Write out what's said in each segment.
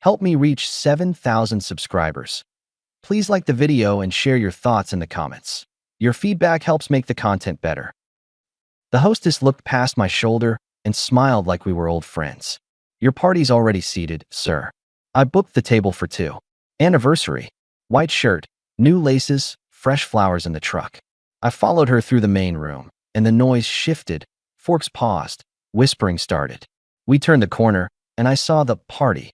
Help me reach 7,000 subscribers. Please like the video and share your thoughts in the comments. Your feedback helps make the content better. The hostess looked past my shoulder and smiled like we were old friends. Your party's already seated, sir. I booked the table for two. Anniversary. White shirt, new laces, fresh flowers in the truck. I followed her through the main room, and the noise shifted. Forks paused. Whispering started. We turned the corner, and I saw the party.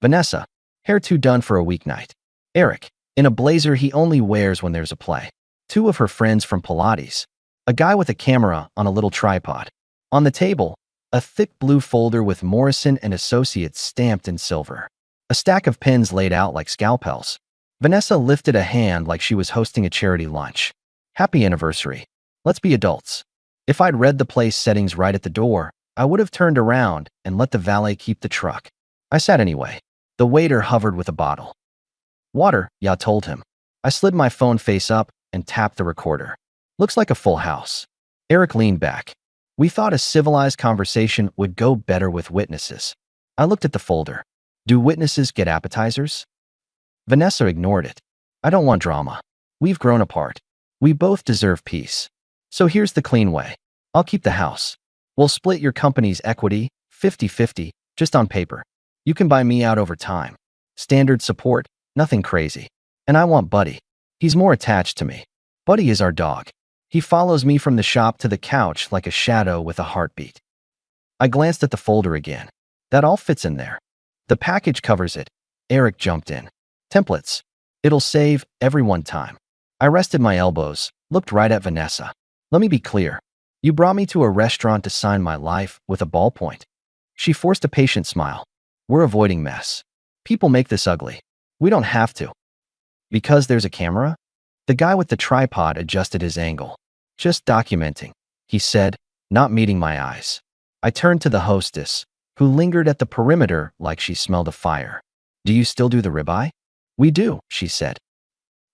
Vanessa, hair too done for a weeknight. Eric, in a blazer he only wears when there's a play. Two of her friends from Pilates. A guy with a camera on a little tripod. On the table, a thick blue folder with Morrison and Associates stamped in silver. A stack of pens laid out like scalpels. Vanessa lifted a hand like she was hosting a charity lunch. Happy anniversary. Let's be adults. If I'd read the place settings right at the door, I would have turned around and let the valet keep the truck. I sat anyway. The waiter hovered with a bottle. Water, Ya told him. I slid my phone face up and tapped the recorder. Looks like a full house. Eric leaned back. We thought a civilized conversation would go better with witnesses. I looked at the folder. Do witnesses get appetizers? Vanessa ignored it. I don't want drama. We've grown apart. We both deserve peace. So here's the clean way. I'll keep the house. We'll split your company's equity, 50-50, just on paper. You can buy me out over time. Standard support, nothing crazy. And I want Buddy. He's more attached to me. Buddy is our dog. He follows me from the shop to the couch like a shadow with a heartbeat. I glanced at the folder again. That all fits in there. The package covers it. Eric jumped in. Templates. It'll save everyone time. I rested my elbows, looked right at Vanessa. Let me be clear. You brought me to a restaurant to sign my life with a ballpoint. She forced a patient smile. We're avoiding mess. People make this ugly. We don't have to. Because there's a camera? The guy with the tripod adjusted his angle. Just documenting, he said, not meeting my eyes. I turned to the hostess, who lingered at the perimeter like she smelled a fire. Do you still do the ribeye? We do, she said.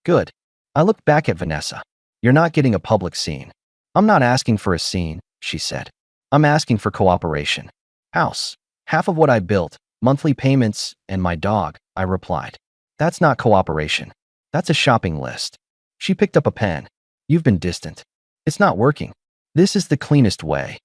Good. I looked back at Vanessa. You're not getting a public scene. I'm not asking for a scene, she said. I'm asking for cooperation. House. Half of what I built, monthly payments, and my dog, I replied. That's not cooperation. That's a shopping list. She picked up a pen. You've been distant. It's not working. This is the cleanest way.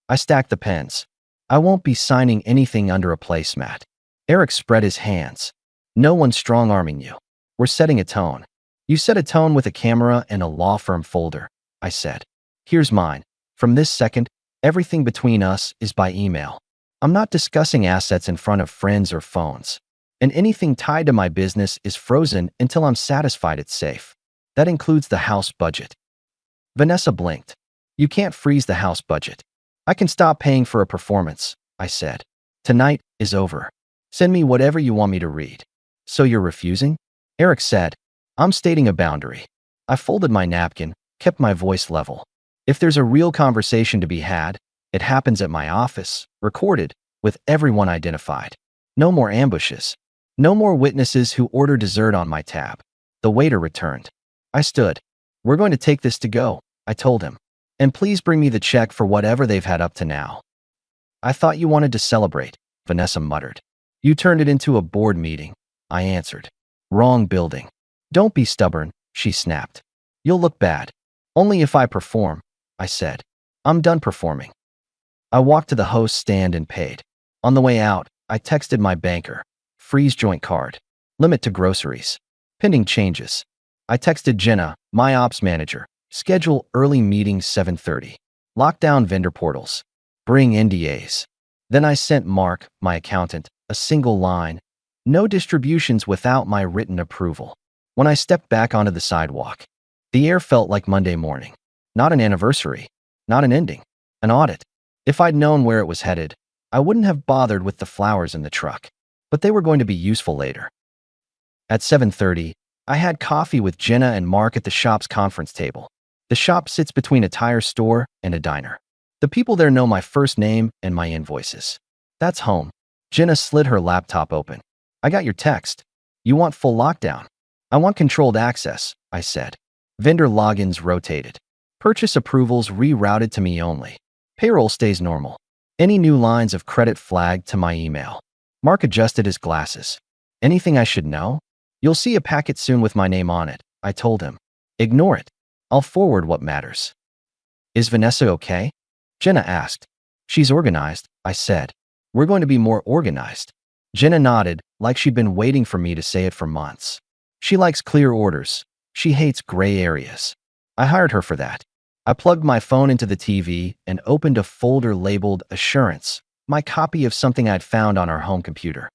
I stacked the pens. I won't be signing anything under a placemat. Eric spread his hands. No one's strong-arming you. We're setting a tone. You set a tone with a camera and a law firm folder, I said. Here's mine. From this second, everything between us is by email. I'm not discussing assets in front of friends or phones. And anything tied to my business is frozen until I'm satisfied it's safe. That includes the house budget. Vanessa blinked. You can't freeze the house budget. I can stop paying for a performance, I said. Tonight is over. Send me whatever you want me to read. So you're refusing? Eric said. I'm stating a boundary. I folded my napkin, kept my voice level. If there's a real conversation to be had, it happens at my office, recorded, with everyone identified. No more ambushes. No more witnesses who order dessert on my tab. The waiter returned. I stood. We're going to take this to go, I told him. And please bring me the check for whatever they've had up to now. I thought you wanted to celebrate, Vanessa muttered. You turned it into a board meeting, I answered. Wrong building. Don't be stubborn, she snapped. You'll look bad. Only if I perform, I said. I'm done performing. I walked to the host stand and paid. On the way out, I texted my banker. Freeze joint card. Limit to groceries. Pending changes. I texted Jenna, my ops manager. Schedule early meetings 7:30. Lock down vendor portals. Bring NDAs. Then I sent Mark, my accountant, a single line. No distributions without my written approval. When I stepped back onto the sidewalk, the air felt like Monday morning. Not an anniversary. Not an ending. An audit. If I'd known where it was headed, I wouldn't have bothered with the flowers in the truck. But they were going to be useful later. At 7:30, I had coffee with Jenna and Mark at the shop's conference table. The shop sits between a tire store and a diner. The people there know my first name and my invoices. That's home. Jenna slid her laptop open. I got your text. You want full lockdown? I want controlled access, I said. Vendor logins rotated. Purchase approvals rerouted to me only. Payroll stays normal. Any new lines of credit flagged to my email. Mark adjusted his glasses. Anything I should know? You'll see a packet soon with my name on it, I told him. Ignore it. I'll forward what matters. Is Vanessa okay? Jenna asked. She's organized, I said. We're going to be more organized. Jenna nodded, like she'd been waiting for me to say it for months. She likes clear orders. She hates gray areas. I hired her for that. I plugged my phone into the TV and opened a folder labeled Assurance, my copy of something I'd found on our home computer.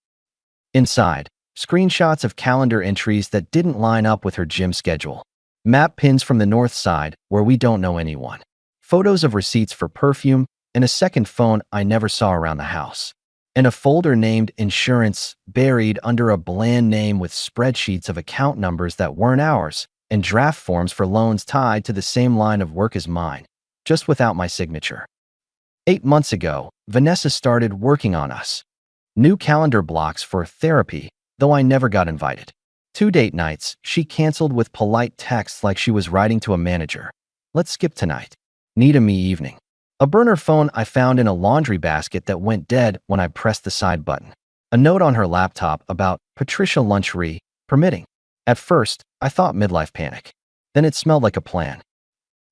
Inside, screenshots of calendar entries that didn't line up with her gym schedule. Map pins from the north side, where we don't know anyone. Photos of receipts for perfume, and a second phone I never saw around the house. And a folder named Insurance buried under a bland name with spreadsheets of account numbers that weren't ours, and draft forms for loans tied to the same line of work as mine, just without my signature. 8 months ago, Vanessa started working on us. New calendar blocks for therapy, though I never got invited. 2 date nights she canceled with polite texts like she was writing to a manager. Let's skip tonight. Need a me evening. A burner phone I found in a laundry basket that went dead when I pressed the side button. A note on her laptop about Patricia lunchery permitting. At first, I thought midlife panic. Then it smelled like a plan.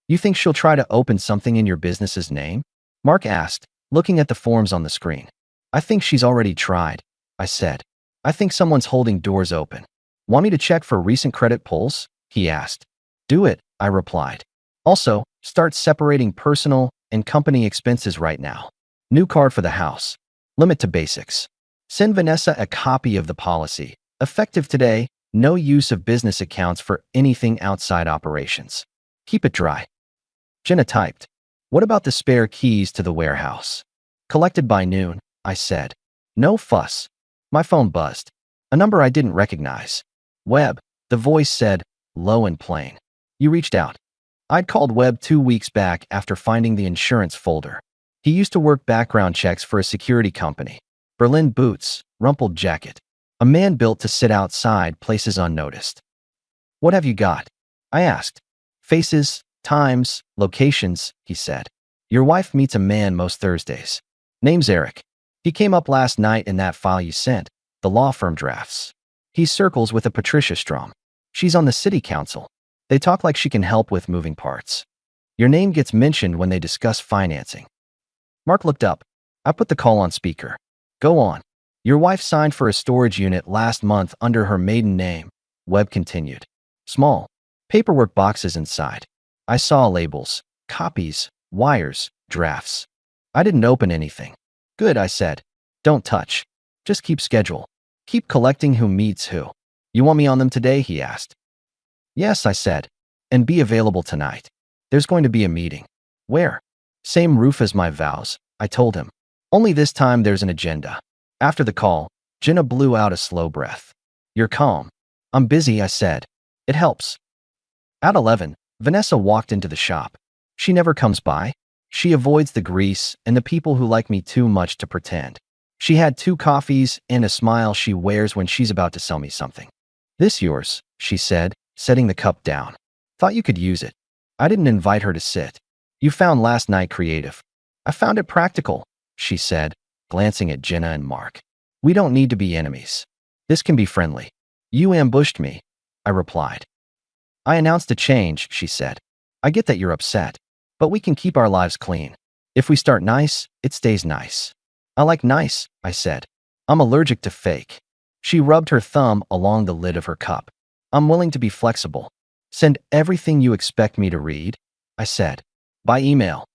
You think she'll try to open something in your business's name? Mark asked, looking at the forms on the screen. I think she's already tried, I said. I think someone's holding doors open. Want me to check for recent credit pulls? He asked. Do it, I replied. Also, start separating personal and company expenses right now. New card for the house. Limit to basics. Send Vanessa a copy of the policy. Effective today, no use of business accounts for anything outside operations. Keep it dry. Jenna typed. What about the spare keys to the warehouse? Collected by noon, I said. No fuss. My phone buzzed. A number I didn't recognize. Webb, the voice said, low and plain. You reached out. I'd called Webb 2 weeks back after finding the insurance folder. He used to work background checks for a security company. Berlin boots, rumpled jacket. A man built to sit outside places unnoticed. What have you got? I asked. Faces, times, locations, he said. Your wife meets a man most Thursdays. Name's Eric. He came up last night in that file you sent, the law firm drafts. He circles with a Patricia Strom. She's on the city council. They talk like she can help with moving parts. Your name gets mentioned when they discuss financing. Mark looked up. I put the call on speaker. Go on. Your wife signed for a storage unit last month under her maiden name, Webb continued. Small. Paperwork boxes inside. I saw labels, copies, wires, drafts. I didn't open anything. Good, I said. Don't touch. Just keep schedule. Keep collecting who meets who. You want me on them today? He asked. Yes, I said. And be available tonight. There's going to be a meeting. Where? Same roof as my vows, I told him. Only this time there's an agenda. After the call, Jenna blew out a slow breath. You're calm. I'm busy, I said. It helps. At 11, Vanessa walked into the shop. She never comes by. She avoids the grease and the people who like me too much to pretend. She had 2 coffees and a smile she wears when she's about to sell me something. This yours, she said, setting the cup down. Thought you could use it. I didn't invite her to sit. You found last night creative. I found it practical, she said, glancing at Jenna and Mark. We don't need to be enemies. This can be friendly. You ambushed me, I replied. I announced a change, she said. I get that you're upset, but we can keep our lives clean. If we start nice, it stays nice. I like nice, I said. I'm allergic to fake. She rubbed her thumb along the lid of her cup. I'm willing to be flexible. Send everything you expect me to read, I said. By email.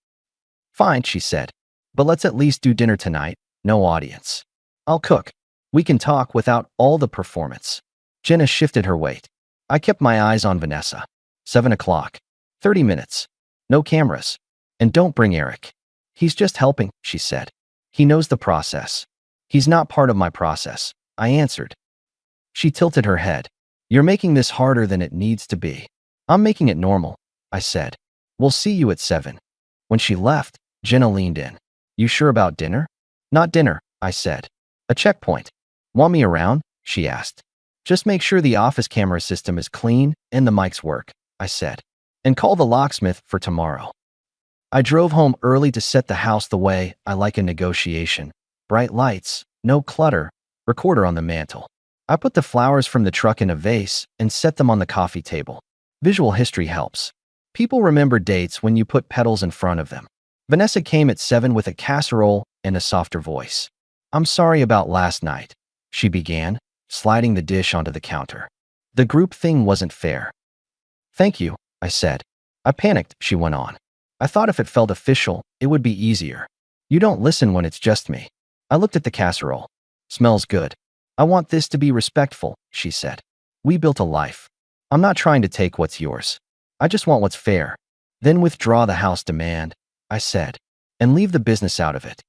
Fine, she said. But let's at least do dinner tonight, no audience. I'll cook. We can talk without all the performance. Jenna shifted her weight. I kept my eyes on Vanessa. 7 o'clock. 30 minutes. No cameras. And don't bring Eric. He's just helping, she said. He knows the process. He's not part of my process, I answered. She tilted her head. You're making this harder than it needs to be. I'm making it normal, I said. We'll see you at 7. When she left, Jenna leaned in. You sure about dinner? Not dinner, I said. A checkpoint. Want me around? She asked. Just make sure the office camera system is clean and the mics work, I said. And call the locksmith for tomorrow. I drove home early to set the house the way I like a negotiation. Bright lights, no clutter, recorder on the mantel. I put the flowers from the truck in a vase and set them on the coffee table. Visual history helps. People remember dates when you put petals in front of them. Vanessa came at 7 with a casserole and a softer voice. "I'm sorry about last night," she began, sliding the dish onto the counter. "The group thing wasn't fair." "Thank you," I said. "I panicked," she went on. "I thought if it felt official, it would be easier. You don't listen when it's just me." I looked at the casserole. "Smells good. I want this to be respectful," she said. "We built a life. I'm not trying to take what's yours. I just want what's fair." "Then withdraw the house demand," I said, "and leave the business out of it."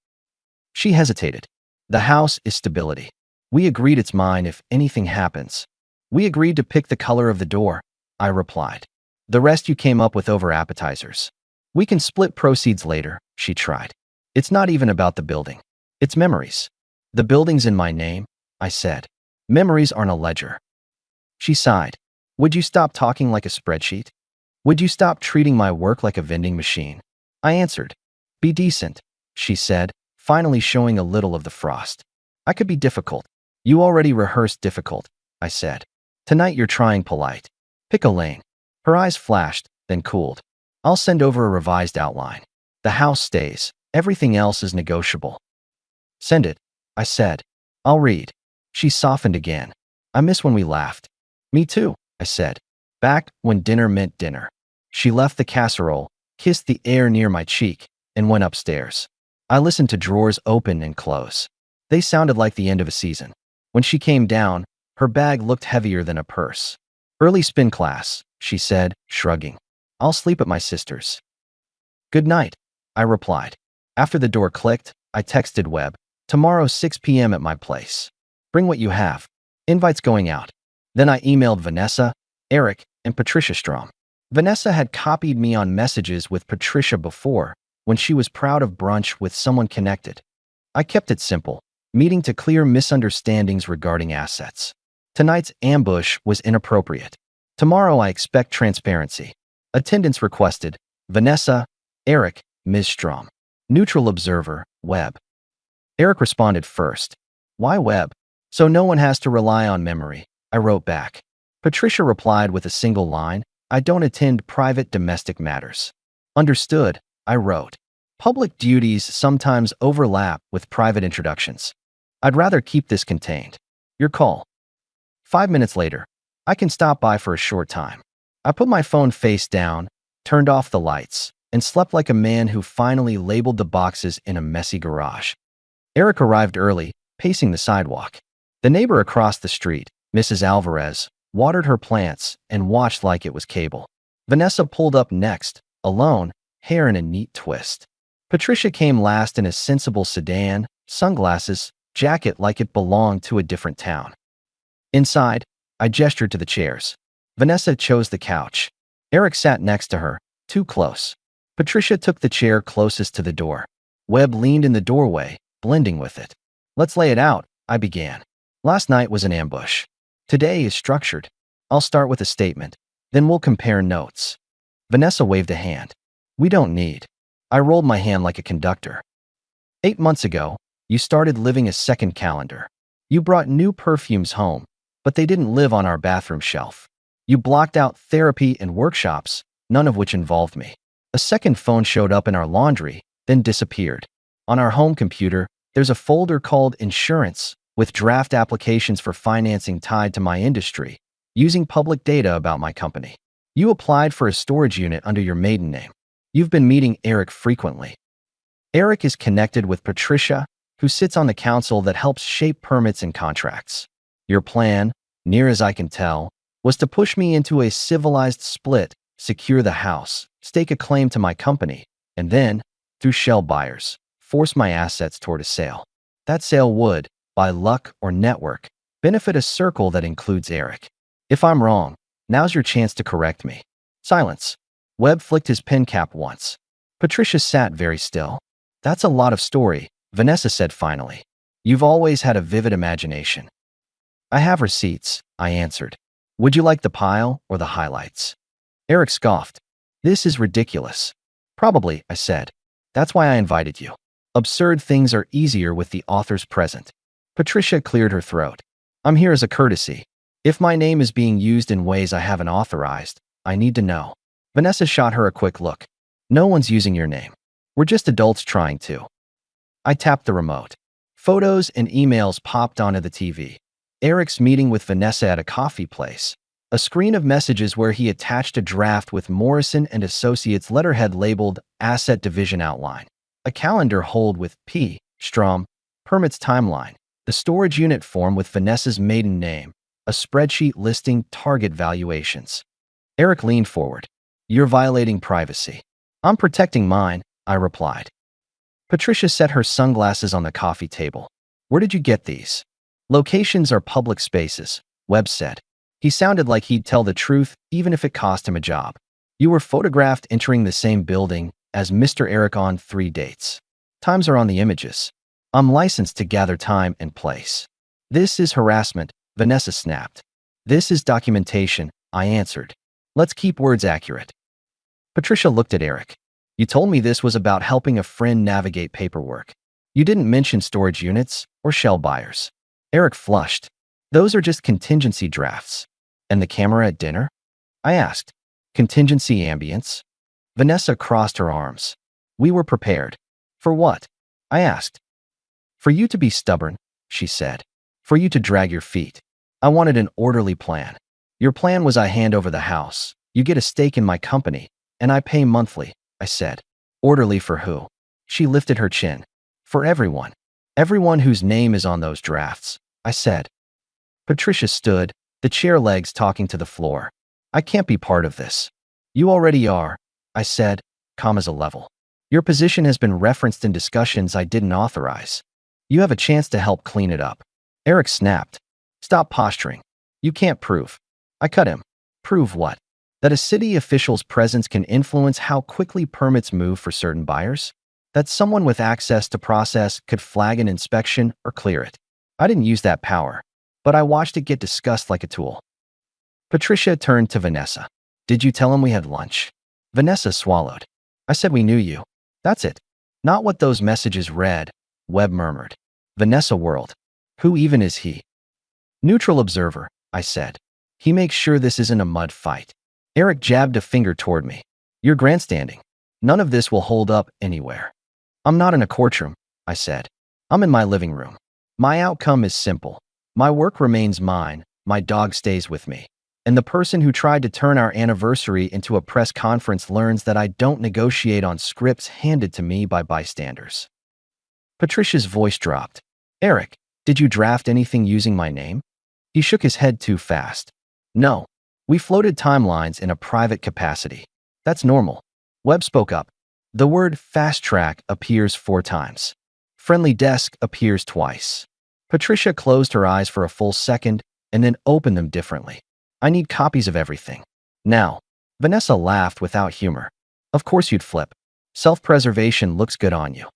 She hesitated. "The house is stability. We agreed it's mine if anything happens." "We agreed to pick the color of the door," I replied. "The rest you came up with over appetizers. We can split proceeds later," she tried. "It's not even about the building. It's memories." "The building's in my name," I said. "Memories aren't a ledger." She sighed. "Would you stop talking like a spreadsheet? Would you stop treating my work like a vending machine?" I answered. "Be decent," she said, finally showing a little of the frost. "I could be difficult." "You already rehearsed difficult," I said. "Tonight you're trying polite. Pick a lane." Her eyes flashed, then cooled. "I'll send over a revised outline. The house stays. Everything else is negotiable." "Send it," I said. "I'll read." She softened again. "I miss when we laughed." "Me too," I said. "Back when dinner meant dinner." She left the casserole, kissed the air near my cheek, and went upstairs. I listened to drawers open and close. They sounded like the end of a season. When she came down, her bag looked heavier than a purse. "Early spin class," she said, shrugging. "I'll sleep at my sister's." "Good night," I replied. After the door clicked, I texted Webb. "Tomorrow 6 p.m. at my place. Bring what you have. Invites going out." Then I emailed Vanessa, Eric, and Patricia Strom. Vanessa had copied me on messages with Patricia before, when she was proud of brunch with someone connected. I kept it simple, meeting to clear misunderstandings regarding assets. Tonight's ambush was inappropriate. Tomorrow I expect transparency. Attendance requested: Vanessa, Eric, Ms. Strom. Neutral observer, Webb. Eric responded first. "Why Webb?" "So no one has to rely on memory," I wrote back. Patricia replied with a single line: "I don't attend private domestic matters." "Understood," I wrote. "Public duties sometimes overlap with private introductions. I'd rather keep this contained. Your call." 5 minutes later, "I can stop by for a short time." I put my phone face down, turned off the lights, and slept like a man who finally labeled the boxes in a messy garage. Eric arrived early, pacing the sidewalk. The neighbor across the street, Mrs. Alvarez, watered her plants and watched like it was cable. Vanessa pulled up next, alone, hair in a neat twist. Patricia came last in a sensible sedan, sunglasses, jacket like it belonged to a different town. Inside, I gestured to the chairs. Vanessa chose the couch. Eric sat next to her, too close. Patricia took the chair closest to the door. Webb leaned in the doorway, blending with it. "Let's lay it out," I began. "Last night was an ambush. Today is structured. I'll start with a statement. Then we'll compare notes." Vanessa waved a hand. "We don't need." I rolled my hand like a conductor. 8 months ago, you started living a second calendar. You brought new perfumes home, but they didn't live on our bathroom shelf. You blocked out therapy and workshops, none of which involved me. A second phone showed up in our laundry, then disappeared. On our home computer, there's a folder called Insurance, with draft applications for financing tied to my industry, using public data about my company. You applied for a storage unit under your maiden name. You've been meeting Eric frequently. Eric is connected with Patricia, who sits on the council that helps shape permits and contracts. Your plan, near as I can tell, was to push me into a civilized split, secure the house, stake a claim to my company, and then, through shell buyers, force my assets toward a sale. That sale would, by luck or network, benefit a circle that includes Eric. If I'm wrong, now's your chance to correct me. Silence. Webb flicked his pen cap once. Patricia sat very still. "That's a lot of story," Vanessa said finally. "You've always had a vivid imagination." "I have receipts," I answered. "Would you like the pile or the highlights?" Eric scoffed. "This is ridiculous." "Probably," I said. "That's why I invited you. Absurd things are easier with the authors present." Patricia cleared her throat. I'm here as a courtesy. If my name is being used in ways I haven't authorized, I need to know. Vanessa shot her a quick look. No one's using your name. We're just adults trying to. I tapped the remote. Photos and emails popped onto the TV. Eric's meeting with Vanessa at a coffee place. A screen of messages where he attached a draft with Morrison and Associates letterhead labeled Asset Division Outline. A calendar hold with P. Strom. Permits timeline. The storage unit form with Vanessa's maiden name. A spreadsheet listing target valuations. Eric leaned forward. You're violating privacy. I'm protecting mine, I replied. Patricia set her sunglasses on the coffee table. Where did you get these? Locations are public spaces, Webb said. He sounded like he'd tell the truth even if it cost him a job. You were photographed entering the same building as Mr. Eric on 3 dates. Times are on the images. I'm licensed to gather time and place. This is harassment, Vanessa snapped. This is documentation, I answered. Let's keep words accurate. Patricia looked at Eric. You told me this was about helping a friend navigate paperwork. You didn't mention storage units or shell buyers. Eric flushed. Those are just contingency drafts. And the camera at dinner? I asked. Contingency ambience? Vanessa crossed her arms. We were prepared. For what? I asked. For you to be stubborn, she said. For you to drag your feet. I wanted an orderly plan. Your plan was I hand over the house, you get a stake in my company, and I pay monthly, I said. Orderly for who? She lifted her chin. For everyone. Everyone whose name is on those drafts, I said. Patricia stood, the chair legs talking to the floor. I can't be part of this. You already are, I said, calm as a level. Your position has been referenced in discussions I didn't authorize. You have a chance to help clean it up. Eric snapped. Stop posturing. You can't prove. I cut him. Prove what? That a city official's presence can influence how quickly permits move for certain buyers? That someone with access to process could flag an inspection or clear it. I didn't use that power, but I watched it get discussed like a tool. Patricia turned to Vanessa. Did you tell him we had lunch? Vanessa swallowed. I said we knew you. That's it. Not what those messages read, Webb murmured. Vanessa whirled. Who even is he? Neutral observer, I said. He makes sure this isn't a mud fight. Eric jabbed a finger toward me. You're grandstanding. None of this will hold up anywhere. I'm not in a courtroom, I said. I'm in my living room. My outcome is simple. My work remains mine, my dog stays with me. And the person who tried to turn our anniversary into a press conference learns that I don't negotiate on scripts handed to me by bystanders. Patricia's voice dropped. Eric, did you draft anything using my name? He shook his head too fast. No. We floated timelines in a private capacity. That's normal. Webb spoke up. The word fast track appears 4 times. Friendly desk appears twice. Patricia closed her eyes for a full second and then opened them differently. I need copies of everything. Now. Vanessa laughed without humor. Of course you'd flip. Self-preservation looks good on you.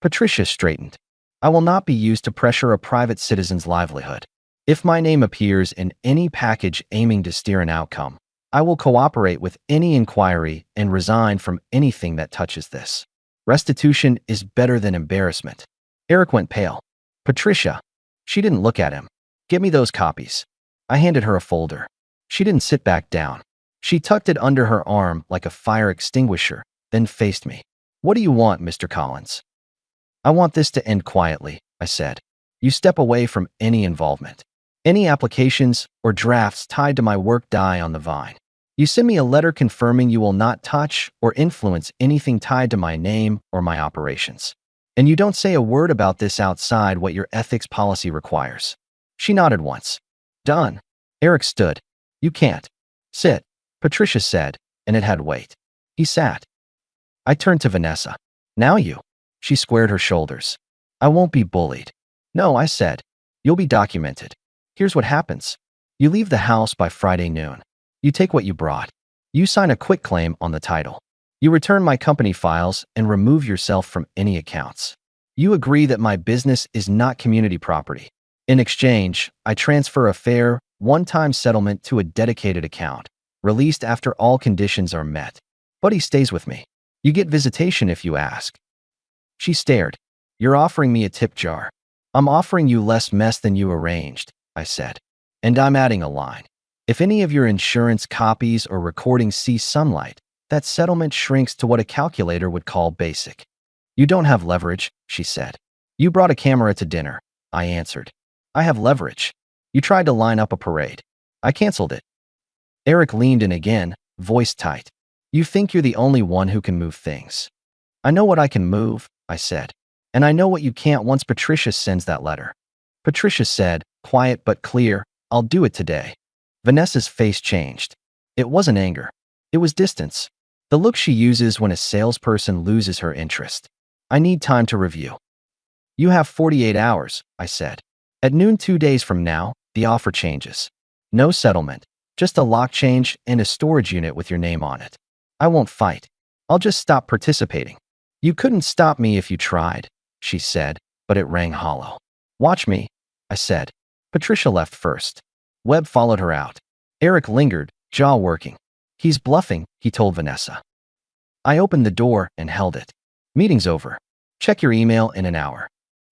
Patricia straightened. I will not be used to pressure a private citizen's livelihood. If my name appears in any package aiming to steer an outcome, I will cooperate with any inquiry and resign from anything that touches this. Restitution is better than embarrassment. Eric went pale. Patricia. She didn't look at him. Get me those copies. I handed her a folder. She didn't sit back down. She tucked it under her arm like a fire extinguisher, then faced me. What do you want, Mr. Collins? I want this to end quietly, I said. You step away from any involvement. Any applications or drafts tied to my work die on the vine. You send me a letter confirming you will not touch or influence anything tied to my name or my operations. And you don't say a word about this outside what your ethics policy requires. She nodded once. Done. Eric stood. You can't. Sit, Patricia said, and it had weight. He sat. I turned to Vanessa. Now you. She squared her shoulders. I won't be bullied. No, I said. You'll be documented. Here's what happens. You leave the house by Friday noon. You take what you brought. You sign a quitclaim on the title. You return my company files and remove yourself from any accounts. You agree that my business is not community property. In exchange, I transfer a fair, one-time settlement to a dedicated account, released after all conditions are met. But he stays with me. You get visitation if you ask. She stared. You're offering me a tip jar. I'm offering you less mess than you arranged, I said. And I'm adding a line. If any of your insurance copies or recordings see sunlight, that settlement shrinks to what a calculator would call basic. You don't have leverage, she said. You brought a camera to dinner, I answered. I have leverage. You tried to line up a parade. I canceled it. Eric leaned in again, voice tight. You think you're the only one who can move things. I know what I can move, I said. And I know what you can't once Patricia sends that letter. Patricia said, quiet but clear, I'll do it today. Vanessa's face changed. It wasn't anger. It was distance. The look she uses when a salesperson loses her interest. I need time to review. You have 48 hours, I said. At noon 2 days from now, the offer changes. No settlement, just a lock change and a storage unit with your name on it. I won't fight. I'll just stop participating. You couldn't stop me if you tried, she said, but it rang hollow. Watch me, I said. Patricia left first. Webb followed her out. Eric lingered, jaw working. He's bluffing, he told Vanessa. I opened the door and held it. Meeting's over. Check your email in an hour.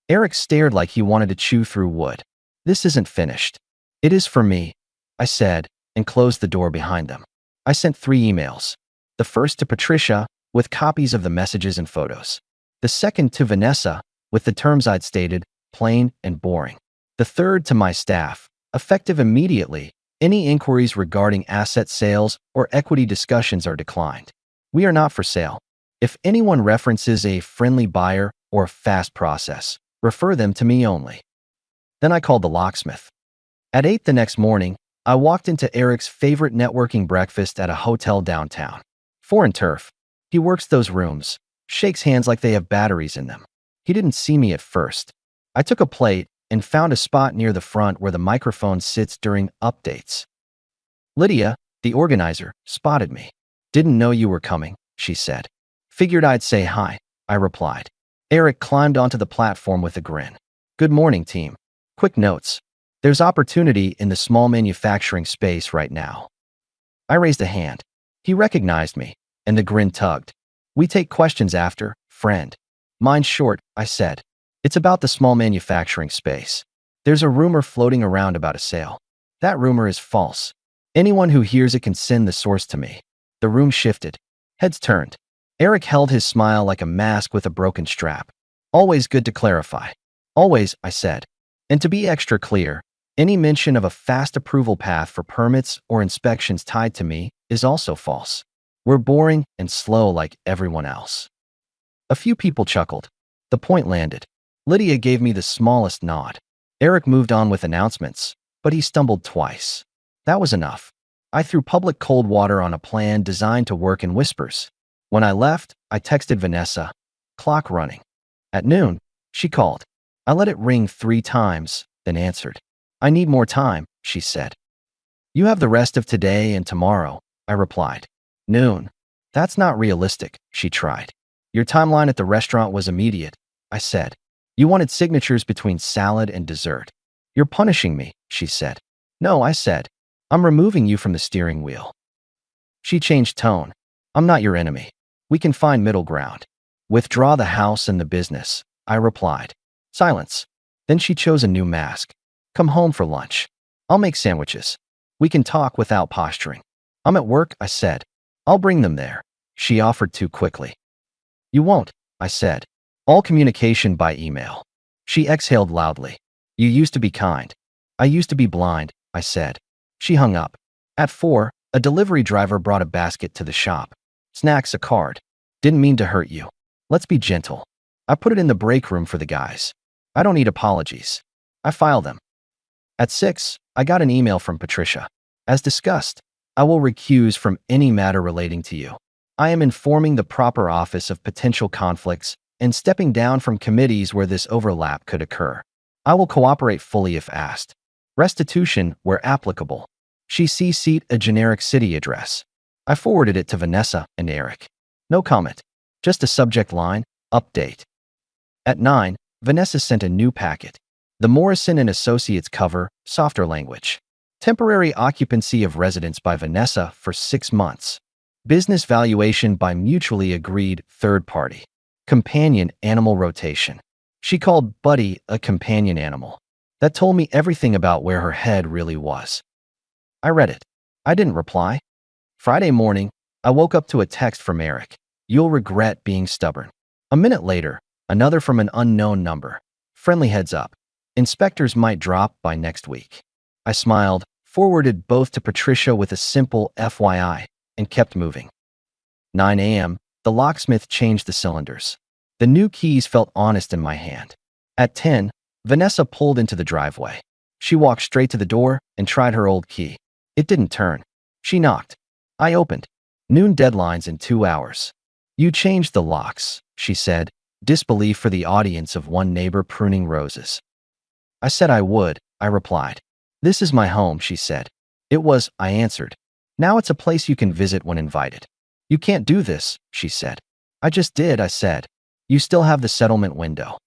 Eric stared like he wanted to chew through wood. This isn't finished. It is for me, I said, and closed the door behind them. I sent 3 emails. The first to Patricia, with copies of the messages and photos. The second to Vanessa, with the terms I'd stated, plain and boring. The third to my staff, effective immediately. Any inquiries regarding asset sales or equity discussions are declined. We are not for sale. If anyone references a friendly buyer or fast process, refer them to me only. Then I called the locksmith. At 8 the next morning, I walked into Eric's favorite networking breakfast at a hotel downtown. Foreign turf. He works those rooms, shakes hands like they have batteries in them. He didn't see me at first. I took a plate and found a spot near the front where the microphone sits during updates. Lydia, the organizer, spotted me. Didn't know you were coming, she said. Figured I'd say hi, I replied. Eric climbed onto the platform with a grin. Good morning, team. Quick notes. There's opportunity in the small manufacturing space right now. I raised a hand. He recognized me, and the grin tugged. We take questions after, friend. Mine's short, I said. It's about the small manufacturing space. There's a rumor floating around about a sale. That rumor is false. Anyone who hears it can send the source to me. The room shifted. Heads turned. Eric held his smile like a mask with a broken strap. Always good to clarify. Always, I said. And to be extra clear, any mention of a fast approval path for permits or inspections tied to me is also false. We're boring and slow like everyone else. A few people chuckled. The point landed. Lydia gave me the smallest nod. Eric moved on with announcements, but he stumbled twice. That was enough. I threw public cold water on a plan designed to work in whispers. When I left, I texted Vanessa. Clock running. At noon, she called. I let it ring 3 times, then answered. I need more time, she said. You have the rest of today and tomorrow, I replied. Noon. That's not realistic, she tried. Your timeline at the restaurant was immediate, I said. You wanted signatures between salad and dessert. You're punishing me, she said. No, I said. I'm removing you from the steering wheel. She changed tone. I'm not your enemy. We can find middle ground. Withdraw the house and the business, I replied. Silence. Then she chose a new mask. Come home for lunch. I'll make sandwiches. We can talk without posturing. I'm at work, I said. I'll bring them there. She offered too quickly. You won't, I said. All communication by email. She exhaled loudly. You used to be kind. I used to be blind, I said. She hung up. At 4, a delivery driver brought a basket to the shop. Snacks, a card. Didn't mean to hurt you. Let's be gentle. I put it in the break room for the guys. I don't need apologies. I file them. At 6, I got an email from Patricia. As discussed, I will recuse from any matter relating to you. I am informing the proper office of potential conflicts and stepping down from committees where this overlap could occur. I will cooperate fully if asked. Restitution where applicable. She CC'd a generic city address. I forwarded it to Vanessa and Eric. No comment. Just a subject line, update. At 9, Vanessa sent a new packet. The Morrison and Associates cover, softer language. Temporary occupancy of residence by Vanessa for 6 months. Business valuation by mutually agreed third party. Companion animal rotation. She called Buddy a companion animal. That told me everything about where her head really was. I read it. I didn't reply. Friday morning, I woke up to a text from Eric. You'll regret being stubborn. A minute later, another from an unknown number. Friendly heads up. Inspectors might drop by next week. I smiled, forwarded both to Patricia with a simple FYI, and kept moving. 9 a.m., the locksmith changed the cylinders. The new keys felt honest in my hand. At 10, Vanessa pulled into the driveway. She walked straight to the door and tried her old key. It didn't turn. She knocked. I opened. Noon deadlines in 2 hours. You changed the locks, she said, disbelief for the audience of one neighbor pruning roses. I said I would, I replied. This is my home, she said. It was, I answered. Now it's a place you can visit when invited. You can't do this, she said. I just did, I said. You still have the settlement window.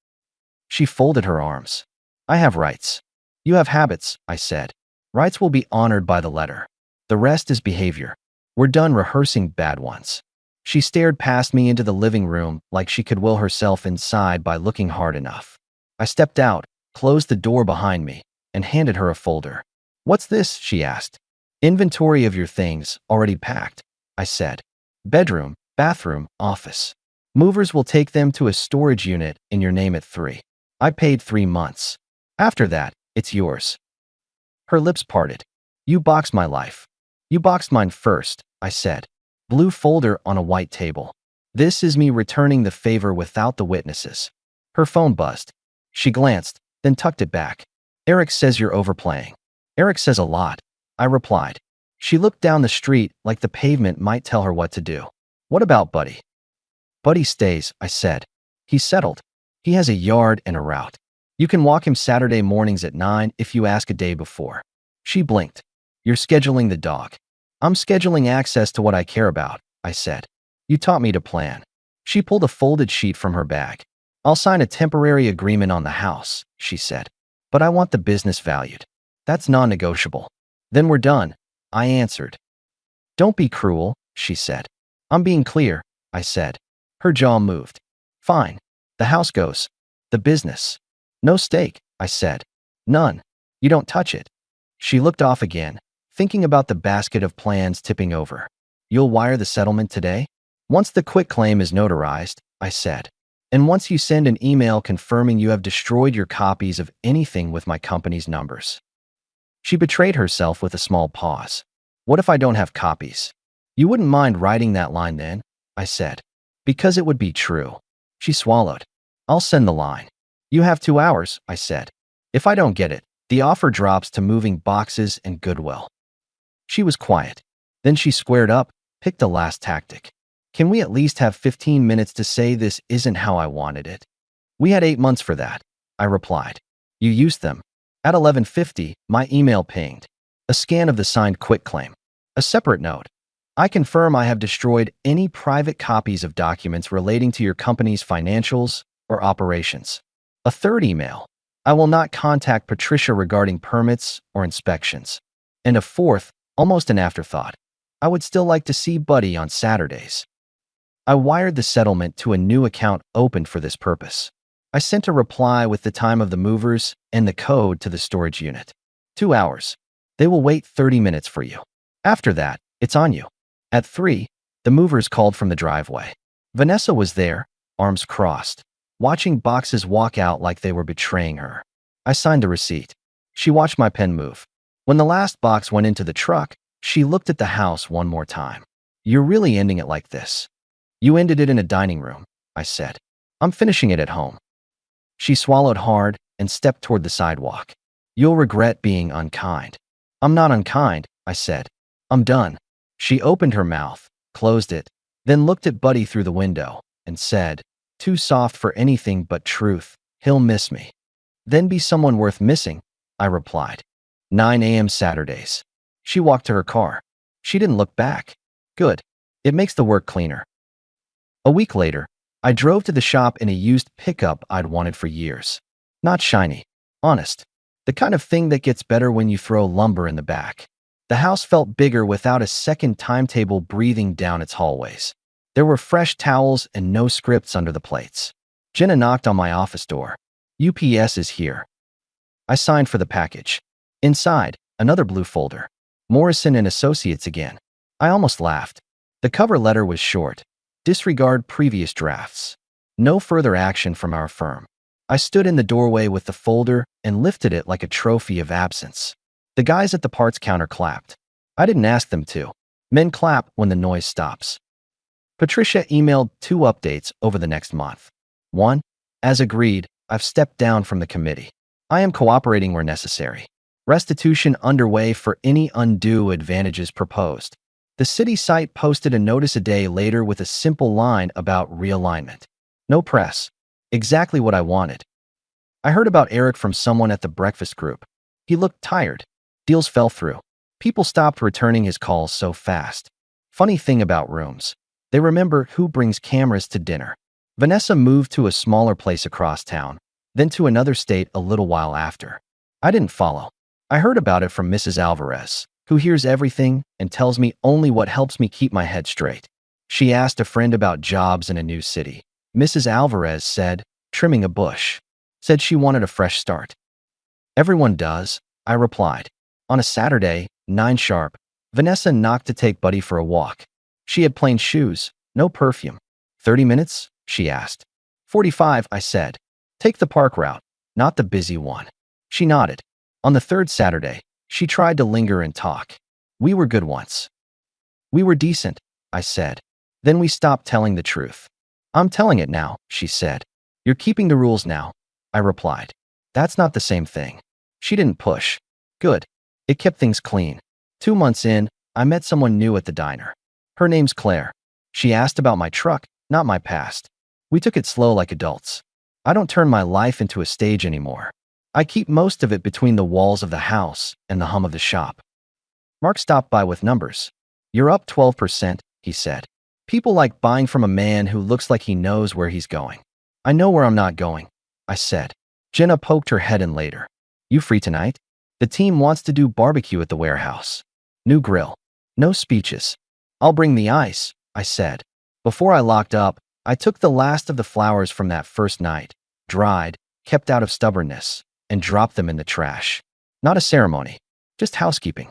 She folded her arms. I have rights. You have habits, I said. Rights will be honored by the letter. The rest is behavior. We're done rehearsing bad ones. She stared past me into the living room like she could will herself inside by looking hard enough. I stepped out, closed the door behind me, and handed her a folder. What's this? She asked. Inventory of your things, already packed, I said. Bedroom, bathroom, office. Movers will take them to a storage unit in your name at 3. I paid 3 months. After that, it's yours. Her lips parted. You boxed my life. You boxed mine first, I said. Blue folder on a white table. This is me returning the favor without the witnesses. Her phone buzzed. She glanced, then tucked it back. Eric says you're overplaying. Eric says a lot, I replied. She looked down the street like the pavement might tell her what to do. What about Buddy? Buddy stays, I said. He's settled. He has a yard and a route. You can walk him Saturday mornings at 9 if you ask a day before. She blinked. You're scheduling the dog. I'm scheduling access to what I care about, I said. You taught me to plan. She pulled a folded sheet from her bag. I'll sign a temporary agreement on the house, she said. But I want the business valued. That's non-negotiable. Then we're done, I answered. Don't be cruel, she said. I'm being clear, I said. Her jaw moved. Fine. The house goes. The business. No stake, I said. None. You don't touch it. She looked off again, thinking about the basket of plans tipping over. You'll wire the settlement today? Once the quitclaim is notarized, I said. And once you send an email confirming you have destroyed your copies of anything with my company's numbers. She betrayed herself with a small pause. What if I don't have copies? You wouldn't mind writing that line then, I said. Because it would be true. She swallowed. I'll send the line. You have 2 hours, I said. If I don't get it, the offer drops to moving boxes and goodwill. She was quiet. Then she squared up, picked a last tactic. Can we at least have 15 minutes to say this isn't how I wanted it? We had 8 months for that, I replied. You used them. At 11:50, my email pinged. A scan of the signed quitclaim. A separate note. I confirm I have destroyed any private copies of documents relating to your company's financials or operations. A third email. I will not contact Patricia regarding permits or inspections. And a fourth, almost an afterthought. I would still like to see Buddy on Saturdays. I wired the settlement to a new account opened for this purpose. I sent a reply with the time of the movers and the code to the storage unit. 2 hours. They will wait 30 minutes for you. After that, it's on you. At 3, the movers called from the driveway. Vanessa was there, arms crossed, watching boxes walk out like they were betraying her. I signed the receipt. She watched my pen move. When the last box went into the truck, she looked at the house one more time. You're really ending it like this. You ended it in a dining room, I said. I'm finishing it at home. She swallowed hard and stepped toward the sidewalk. You'll regret being unkind. I'm not unkind, I said. I'm done. She opened her mouth, closed it, then looked at Buddy through the window and said, too soft for anything but truth. He'll miss me. Then be someone worth missing, I replied. 9 a.m. Saturdays. She walked to her car. She didn't look back. Good. It makes the work cleaner. A week later, I drove to the shop in a used pickup I'd wanted for years. Not shiny. Honest. The kind of thing that gets better when you throw lumber in the back. The house felt bigger without a second timetable breathing down its hallways. There were fresh towels and no scripts under the plates. Jenna knocked on my office door. UPS is here. I signed for the package. Inside, another blue folder. Morrison and Associates again. I almost laughed. The cover letter was short. Disregard previous drafts. No further action from our firm. I stood in the doorway with the folder and lifted it like a trophy of absence. The guys at the parts counter clapped. I didn't ask them to. Men clap when the noise stops. Patricia emailed 2 updates over the next month. 1. As agreed, I've stepped down from the committee. I am cooperating where necessary. Restitution underway for any undue advantages proposed. The city site posted a notice a day later with a simple line about realignment. No press. Exactly what I wanted. I heard about Eric from someone at the breakfast group. He looked tired. Deals fell through. People stopped returning his calls so fast. Funny thing about rooms. They remember who brings cameras to dinner. Vanessa moved to a smaller place across town, then to another state a little while after. I didn't follow. I heard about it from Mrs. Alvarez, who hears everything and tells me only what helps me keep my head straight. She asked a friend about jobs in a new city. Mrs. Alvarez said, trimming a bush. Said she wanted a fresh start. Everyone does, I replied. On a Saturday, 9 sharp, Vanessa knocked to take Buddy for a walk. She had plain shoes, no perfume. 30 minutes? She asked. 45, I said. Take the park route, not the busy one. She nodded. On the 3rd Saturday, she tried to linger and talk. We were good once. We were decent, I said. Then we stopped telling the truth. I'm telling it now, she said. You're keeping the rules now, I replied. That's not the same thing. She didn't push. Good. It kept things clean. 2 months in, I met someone new at the diner. Her name's Claire. She asked about my truck, not my past. We took it slow like adults. I don't turn my life into a stage anymore. I keep most of it between the walls of the house and the hum of the shop. Mark stopped by with numbers. You're up 12%, he said. People like buying from a man who looks like he knows where he's going. I know where I'm not going, I said. Jenna poked her head in later. You free tonight? The team wants to do barbecue at the warehouse. New grill. No speeches. I'll bring the ice, I said. Before I locked up, I took the last of the flowers from that first night, dried, kept out of stubbornness, and dropped them in the trash. Not a ceremony, just housekeeping.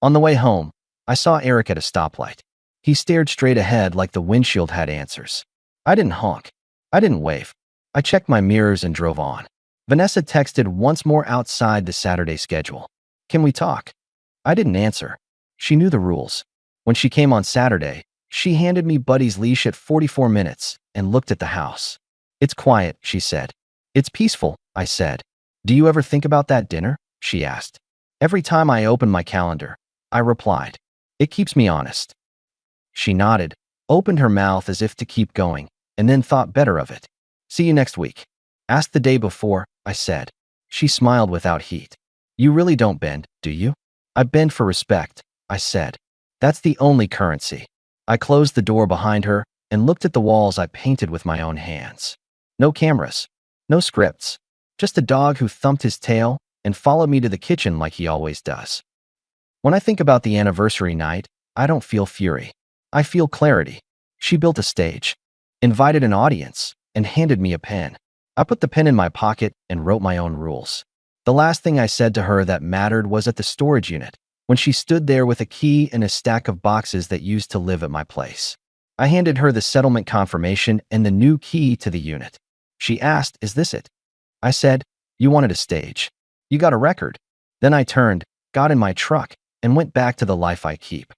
On the way home, I saw Eric at a stoplight. He stared straight ahead like the windshield had answers. I didn't honk. I didn't wave. I checked my mirrors and drove on. Vanessa texted once more outside the Saturday schedule. Can we talk? I didn't answer. She knew the rules. When she came on Saturday, she handed me Buddy's leash at 44 minutes and looked at the house. It's quiet, she said. It's peaceful, I said. Do you ever think about that dinner? She asked. Every time I open my calendar, I replied. It keeps me honest. She nodded, opened her mouth as if to keep going, and then thought better of it. See you next week. Asked the day before, I said. She smiled without heat. You really don't bend, do you? I bend for respect, I said. That's the only currency. I closed the door behind her and looked at the walls I painted with my own hands. No cameras, no scripts, just a dog who thumped his tail and followed me to the kitchen like he always does. When I think about the anniversary night, I don't feel fury. I feel clarity. She built a stage, invited an audience, and handed me a pen. I put the pen in my pocket and wrote my own rules. The last thing I said to her that mattered was at the storage unit, when she stood there with a key and a stack of boxes that used to live at my place. I handed her the settlement confirmation and the new key to the unit. She asked, "Is this it?" I said, "You wanted a stage. You got a record." Then I turned, got in my truck, and went back to the life I keep.